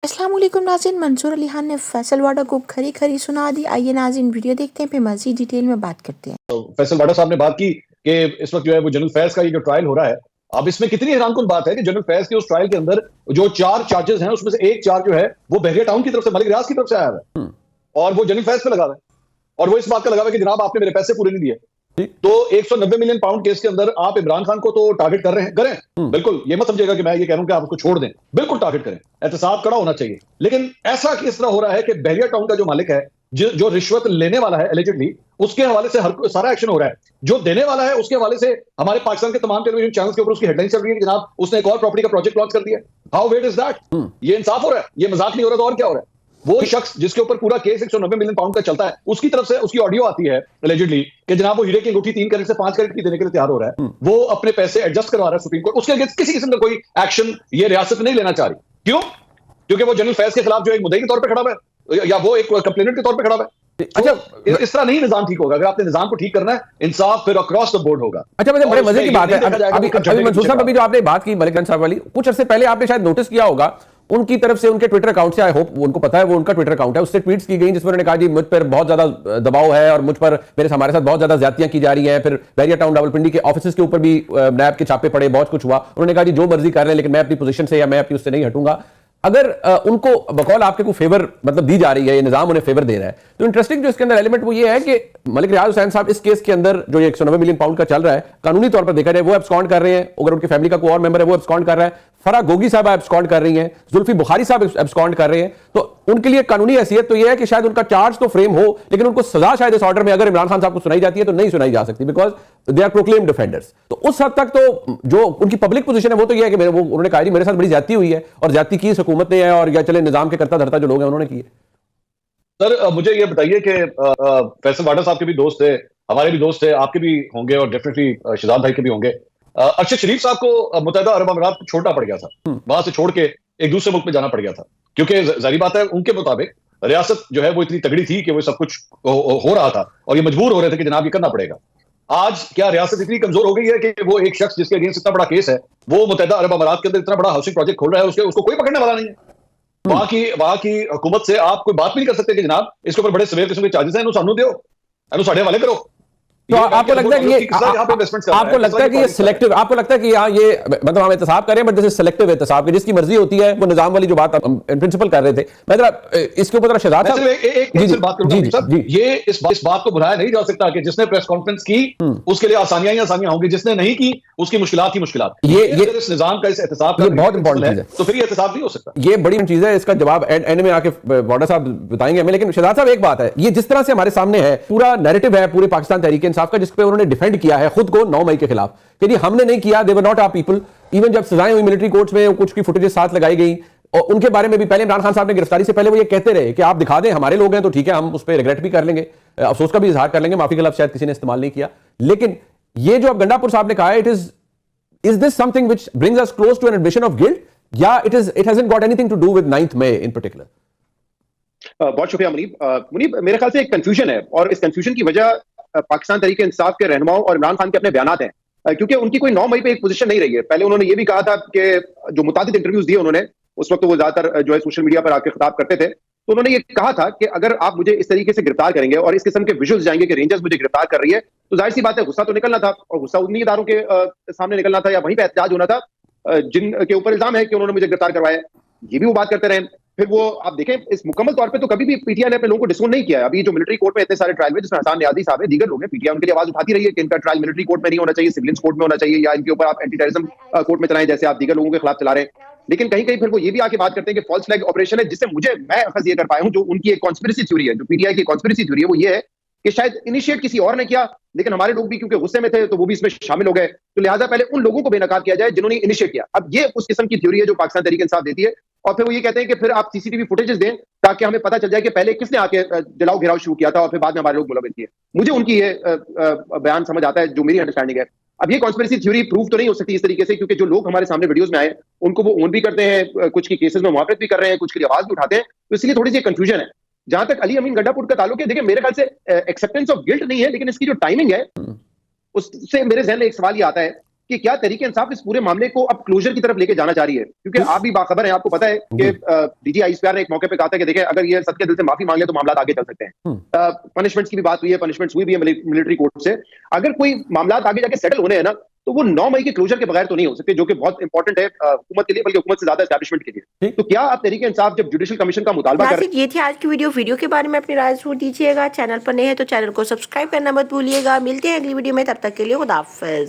अस्सलाम वालेकुम नाज़रीन, मंसूर अली खान ने फैसल वाडा को खरी खरी सुना दी। आइए नाज़रीन वीडियो देखते हैं, फिर मज़ीद डिटेल में बात करते हैं। तो फैसल वाडा साहब ने बात की कि इस वक्त जो है वो जनरल फैज का ये जो ट्रायल हो रहा है, अब इसमें कितनी हैरानकुन बात है कि जनरल फैज के उस ट्रायल के अंदर जो 4 चार्जेस हैं उसमें से एक चार्ज जो है वो बहरिया टाउन की तरफ से, मलिक रियाज की तरफ से आया है और वो जनरल फैज पे लगा हुआ है और वो इस बात का लगा हुआ है कि जनाब आपने मेरे पैसे पूरे नहीं दिए। तो 190 मिलियन पाउंड केस के अंदर आप इमरान खान को तो टारगेट कर रहे हैं, करें बिल्कुल, ये मत समझिएगा कि मैं ये कह रहा हूं कि आप उसको छोड़ दें, बिल्कुल टारगेट करें, एहतसाब कड़ा होना चाहिए। लेकिन ऐसा किस तरह हो रहा है कि बहरिया टाउन का जो मालिक है, जो रिश्वत लेने वाला है एलिजिडली, उसके हवाले से सारा एक्शन हो रहा है, जो देने वाला है उसके हवाले से हमारे पाकिस्तान के तमाम टेलीविजन चैनल्स के ऊपर उसकी हेडलाइन चल रही है कि जनाब उसने एक और प्रॉपर्टी का प्रोजेक्ट लॉन्च कर दिया। How wet is that? ये इंसाफ हो रहा है? ये मजाक नहीं हो रहा तो और क्या हो रहा है? वो शख्स जिसके ऊपर पूरा केस 190 मिलियन पाउंड का चलता है, उसकी तरफ से उसकी ऑडियो आती है एलिजिडली कि जनाब वो हीरे की अंगूठी 3 कैरेट से 5 कैरेट की देने के लिए तैयार हो रहा है, वो अपने पैसे एडजस्ट करवा रहा है सुप्रीम कोर्ट, उसके अगेंस्ट किसी किस्म का कोई एक्शन ये रियासत नहीं लेना चाह रही। क्यों? क्योंकि वो जनरल फैज के खिलाफ जो एक मुद्दई के तौर पर खड़ा हुआ है या वो एक कंप्लेनेंट के तौर पर खड़ा हुआ है। अच्छा, इस तरह नहीं निजाम ठीक होगा। अगर आपने निजाम को ठीक करना है, इंसाफ फिर अक्रॉस द बोर्ड होगा। अच्छा, मतलब बड़े मजे की बात है अभी मंसूर साहब, अभी जो आपने बात की मलिक साहब वाली, कुछ अरसे पहले आपने शायद नोटिस किया होगा उनकी तरफ से, उनके ट्विटर अकाउंट से, आई होप उनको पता है वो उनका ट्विटर अकाउंट है, उससे ट्वीट्स की गई जिसमें उन्होंने कहा जी मुझ पर बहुत ज्यादा दबाव है और मुझ पर हमारे साथ बहुत ज्यादा ज्यादतियां की जा रही हैं। फिर बहरिया टाउन रावलपिंडी के ऑफिस के ऊपर भी नैब के छापे पड़े, बहुत कुछ हुआ। उन्होंने कहा जी जो मर्जी कर रहे हैं लेकिन मैं अपनी पोजीशन से या मैं अपनी उससे नहीं हटूंगा। अगर उनको बकौल आपके को फेवर मतलब दी जा रही है, ये निजाम उन्हें फेवर दे रहा है, तो इंटरेस्टिंग जो इसके अंदर एलिमेंट वो ये है कि मलिक रियाज हुसैन साहब इस केस के अंदर जो 190 मिलियन पाउंड का चल रहा है, कानूनी तौर पर देखा जाए वो एब्सकॉन्ड कर रहे हैं, अगर उनकी फैमिली का कोई और मेंबर है वो एब्सकॉन्ड कर रहा है, फरा गोगी साहब एब्सकॉन्ड कर रही हैं, जुल्फी बुखारी साहब एब्सकॉन्ड कर रहे हैं, तो उनके लिए कानूनी हैसियत तो यह है कि शायद उनका चार्ज तो फ्रेम हो, लेकिन उनको सजा शायद इस ऑर्डर में अगर इमरान खान साहब को सुनाई जाती है तो नहीं सुनाई जा सकती, because they are proclaimed defenders. तो उस हद तक तो जो उनकी पब्लिक पोजीशन है वो तो यह है कि उन्होंने कहा जी मेरे साथ बड़ी ज्यादती हुई है और ज्यादती की इस हुकूमत ने है और या चले निजाम के करता धरता जो लोग हैं उन्होंने की है। सर मुझे ये बताइए कि फैसल वाडा साहब के भी दोस्त थे, हमारे भी दोस्त थे, आपके भी होंगे और डेफिनेटली शहजाद भाई के भी होंगे। अरशद शरीफ साहब को मुत्तहिदा अरब अमीरात छोड़ना पड़ गया था, वहां से छोड़ के एक दूसरे मुल्क में जाना पड़ गया था, क्योंकि जाहिर बात है उनके मुताबिक रियासत जो है वो इतनी तगड़ी थी कि वो सब कुछ हो रहा था और ये मजबूर हो रहे थे कि जनाब ये करना पड़ेगा। आज क्या रियासत इतनी कमजोर हो गई है कि वो एक शख्स जिसके अगेंस्ट इतना बड़ा केस है, वो मुत्तहिदा अरब अमीरात के अंदर इतना बड़ा हाउसिंग प्रोजेक्ट खोल रहा है, उसको कोई पकड़ने वाला नहीं है। वहां की हुकूमत से आप कोई बात भी नहीं कर सकते कि जनाब इसके ऊपर बड़े सवेर किस्म के चार्जेस हैं, सानू दो, साढ़े वाले करो। तो आपको लगता है कि ये सिलेक्टिव, आपको लगता है कि ये मतलब हम एहतसाब कर रहे हैं बट जैसे सिलेक्टिव एहतसाब की जिसकी मर्जी होती है, वो निजाम वाली जो बात प्रिंसिपल कर रहे थे, मैं जरा इसके ऊपर शहजाद साहब ये इस बात को बुलाया नहीं जा सकता कि जिसने प्रेस कॉन्फ्रेंस की उसके लिए आसानियां ही आसानियां होंगी, जिसने नहीं की उसकी मुश्किलात ही मुश्किलात। ये इस निजाम का इस एहतसाब का बहुत इंपॉर्टेंट है, तो फिर ये एहतसाब नहीं हो सकता। ये बड़ी चीज है, इसका जवाब एंड में आके वाडा साहब बताएंगे हमें। लेकिन शहजाद साहब एक बात है, ये जिस तरह से हमारे सामने है पूरा नैरेटिव है पूरे पाकिस्तान तहरीक इंसाफ का, जिस पे उन्होंने डिफेंड किया है खुद को 9 मई के खिलाफ कि जी हमने नहीं किया, they were not our people. Even जब सजाएं हुई मिलिट्री कोर्ट्स में, कुछ की फुटेजेस साथ लगाई गई और उनके बारे में भी पहले इमरान खान साहब ने गिरफ्तारी से पहले वो ये कहते रहे कि आप दिखा दें हमारे लोग हैं तो ठीक है, हम उस पर रिग्रेट भी कर लेंगे, अफसोस का भी इजहार कर लेंगे, माफी का लफ्ज़ शायद किसी ने इस्तेमाल नहीं किया। लेकिन ये जो अब गंडापुर साहब ने कहा है, is this something which brings us close to an admission of guilt या it hasn't got anything to do with 9th May in particular? बहुत शुक्रिया मुनीब। मेरे ख्याल से एक कंफ्यूजन है और इस कंफ्यूजन की वजह पाकिस्तान तहरीक इंसाफ के रहनुमाओं और इमरान खान के अपने बयानात हैं, क्योंकि उनकी कोई 9 मई पे एक पोजीशन नहीं रही है। पहले उन्होंने ये भी कहा था कि जो मुतादिद इंटरव्यूज दिए उन्होंने, उस वक्त तो वो ज्यादातर जो है सोशल मीडिया पर आके खिताब करते थे, तो उन्होंने ये कहा था कि अगर आप मुझे इस तरीके से गिरफ्तार करेंगे और इस किस्म के विजुअल्स जाएंगे कि रेंजर्स मुझे गिरफ्तार कर रही है, तो जाहिर सी बात है गुस्सा तो निकलना था और गुस्सा उन्हीं इदारों के सामने निकलना था या वहीं पर एहतजाज होना था जिन के ऊपर इल्जाम है कि उन्होंने मुझे गिरफ्तार करवाया। ये भी वो बात करते रहे। फिर वो आप देखें इस मुकम्मल तौर पे तो कभी भी पीटीआई ने अपने लोगों को डिसोन नहीं किया है। अभी जो मिलिट्री कोर्ट में इतने सारे ट्रायल में जिसमें हसन नियाजी साहब है, दीगर लोग हैं, पीटीआई उनके लिए आवाज उठाती रही है कि इनका ट्रायल मिलिट्री कोर्ट में नहीं होना चाहिए, सिविलियंस कोर्ट में होना चाहिए, या इनके ऊपर आप एंटी टेररिज्म कोर्ट में चलाएं जैसे आप दीगर लोगों के खिलाफ चला रहे हैं। लेकिन कहीं कहीं फिर वो ये भी आके बात करते हैं कि फॉल्स फ्लैग ऑपरेशन है, जिससे मैं अखज़ ये कर पाया हूं, जो उनकी एक कॉन्स्पिरेसी थ्योरी है, जो पीटीआई की कॉन्स्पिरेसी थ्योरी है, वो ये है कि शायद इनिशिएट किसी और ने किया, लेकिन हमारे लोग भी क्योंकि गुस्से में थे तो वो भी इसमें शामिल हो गए, तो लिहाजा पहले उन लोगों को बेनकाब किया जाए जिन्होंने इनिशिएट किया। अब ये उस किस्म की थ्योरी है जो पाकिस्तान तहरीक इंसाफ देती है, और फिर वो ये कहते हैं कि फिर आप सीसीटीवी फुटेजेस दें ताकि हमें पता चल जाए कि पहले किसने आके जलाओ घेराव शुरू किया था और फिर बाद में हमारे लोग मुलविस किए। मुझे उनकी ये बयान समझ आता है, जो मेरी अंडरस्टैंडिंग है। अब ये कॉन्स्पिरेसी थ्योरी प्रूव तो नहीं हो सकती इस तरीके से, क्योंकि जो लोग हमारे सामने वीडियोस में आए उनको वो ओन भी करते हैं, कुछ की केसेस में मुआफरत भी कर रहे हैं, कुछ के लिए आवाज भी उठाते हैं, तो इसलिए थोड़ी सी कंफ्यूजन है। जहां तक अली अमीन गंडापुर का ताल्लुक है, देखिए मेरे ख्याल से एक्सेप्टेंस ऑफ गिल्ट नहीं है, लेकिन इसकी जो टाइमिंग है उससे मेरे जहन में एक सवाल ये आता है کہ کیا تحریک انصاف اس پورے معاملے کو اب کلوزر کی طرف لے کے جانا چاہ رہی ہے؟ کیونکہ آپ بھی باخبر ہیں، آپ کو پتا ہے کہ ڈی جی ISPR نے ایک موقع پہ کہا تھا کہ دیکھیں اگر یہ صدقے دل سے معافی مانگ لے تو معاملات آگے چل سکتے ہیں. پنشمنٹس کی بھی بات ہوئی ہے، پنشمنٹس ہوئی بھی ہے ملٹری کورٹ سے. اگر کوئی معاملات آگے جا کے سیٹل ہونے ہیں نا تو وہ 9 مئی کے کلوزر کے بغیر تو نہیں ہو سکتے، جو کہ بہت امپورٹنٹ ہے حکومت کے لیے، بلکہ حکومت سے زیادہ اسٹیبلشمنٹ کے لیے. تو کیا آپ تحریک انصاف جب جوڈیشل کمیشن کا مطالبہ کر یہ تھی آج کی ویڈیو کے بارے میں اپنی رائے ضرور دیجیے گا. چینل پر نئے ہیں تو چینل کو سبسکرائب کرنا مت بھولیے گا. ملتے ہیں اگلی ویڈیو میں، تب تک کے لیے خدا حافظ.